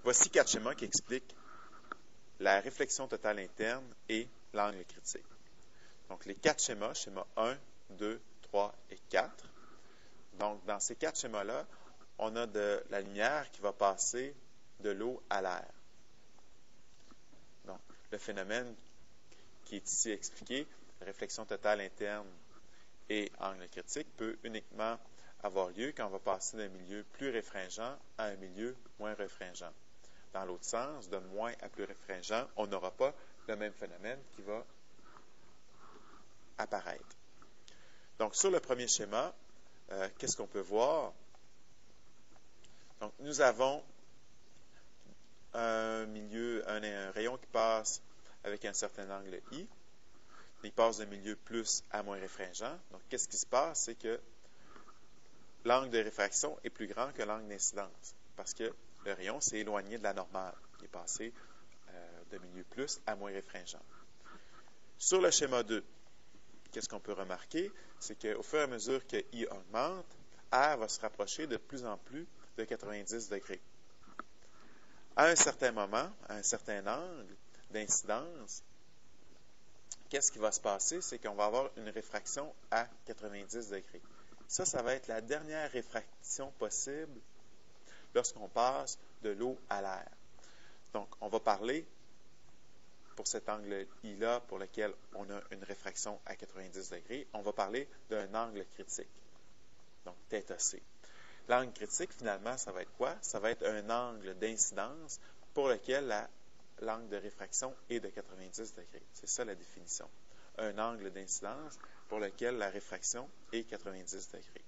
Voici 4 schémas qui expliquent la réflexion totale interne et l'angle critique. Donc, les 4 schémas, schéma 1, 2, 3 et 4. Donc, dans ces 4 schémas-là, on a de la lumière qui va passer de l'eau à l'air. Donc, le phénomène qui est ici expliqué, réflexion totale interne et angle critique, peut uniquement avoir lieu quand on va passer d'un milieu plus réfringent à un milieu moins réfringent. Dans l'autre sens, de moins à plus réfringent, on n'aura pas le même phénomène qui va apparaître. Donc, sur le premier schéma, qu'est-ce qu'on peut voir? Donc, nous avons un rayon qui passe avec un certain angle I. Il passe de milieu plus à moins réfringent. Donc, qu'est-ce qui se passe? C'est que l'angle de réfraction est plus grand que l'angle d'incidence parce que le rayon s'est éloigné de la normale. Il est passé de milieu plus à moins réfringent. Sur le schéma 2, qu'est-ce qu'on peut remarquer? C'est qu'au fur et à mesure que I augmente, R va se rapprocher de plus en plus de 90 degrés. À un certain moment, à un certain angle d'incidence, qu'est-ce qui va se passer? C'est qu'on va avoir une réfraction à 90 degrés. Ça va être la dernière réfraction possible lorsqu'on passe de l'eau à l'air. Donc, on va parler, pour cet angle I-là, pour lequel on a une réfraction à 90 degrés, on va parler d'un angle critique. Donc, θc. L'angle critique, finalement, ça va être quoi? Ça va être un angle d'incidence pour lequel l'angle de réfraction est de 90 degrés. C'est ça la définition. Un angle d'incidence pour lequel la réfraction est 90 degrés.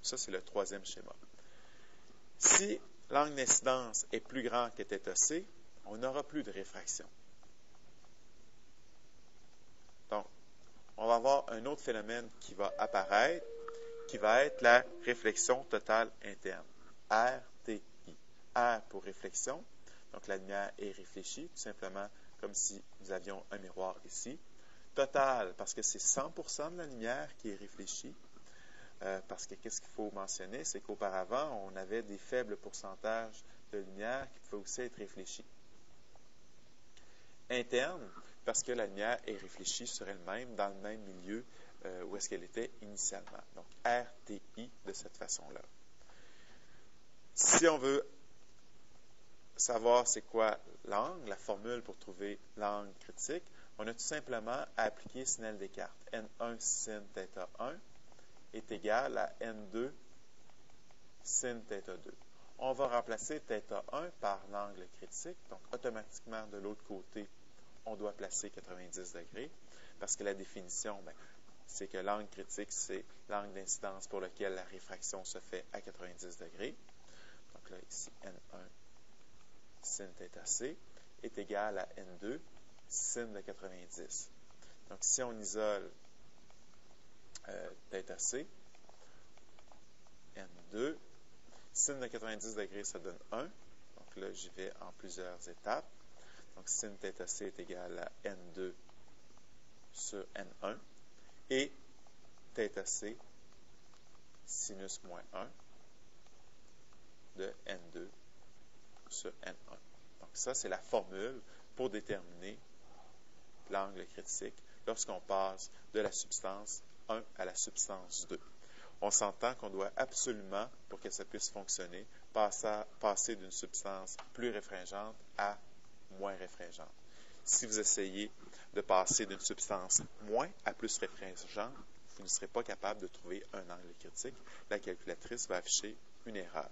Ça, c'est le troisième schéma. Si l'angle d'incidence est plus grand que θc, on n'aura plus de réfraction. Donc, on va avoir un autre phénomène qui va apparaître, qui va être la réflexion totale interne, RTI. R pour réflexion, donc la lumière est réfléchie, tout simplement comme si nous avions un miroir ici. Total, parce que c'est 100% de la lumière qui est réfléchie, parce que qu'est-ce qu'il faut mentionner, c'est qu'auparavant, on avait des faibles pourcentages de lumière qui pouvaient aussi être réfléchis. Interne, parce que la lumière est réfléchie sur elle-même dans le même milieu où est-ce qu'elle était initialement. Donc, RTI de cette façon-là. Si on veut savoir c'est quoi l'angle, la formule pour trouver l'angle critique, on a tout simplement à appliquer Snell Descartes. N1 sin θ1 est égal à N2 sin θ2. On va remplacer θ1 par l'angle critique, donc automatiquement de l'autre côté, on doit placer 90 degrés, parce que la définition, c'est que l'angle critique, c'est l'angle d'incidence pour lequel la réfraction se fait à 90 degrés. Donc là, ici, N1 sin θc est égal à N2 sin de 90. Donc, si on isole θc, N2, sin de 90 degrés, ça donne 1. Donc là, j'y vais en plusieurs étapes. Donc, sin θc est égal à N2 sur N1. Et θc, sinus moins 1 de N2 sur N1. Donc, ça, c'est la formule pour déterminer l'angle critique lorsqu'on passe de la substance 1 à la substance 2. On s'entend qu'on doit absolument, pour que ça puisse fonctionner, passer d'une substance plus réfringente à moins réfringente. Si vous essayez de passer d'une substance moins à plus réfringente, vous ne serez pas capable de trouver un angle critique. La calculatrice va afficher une erreur.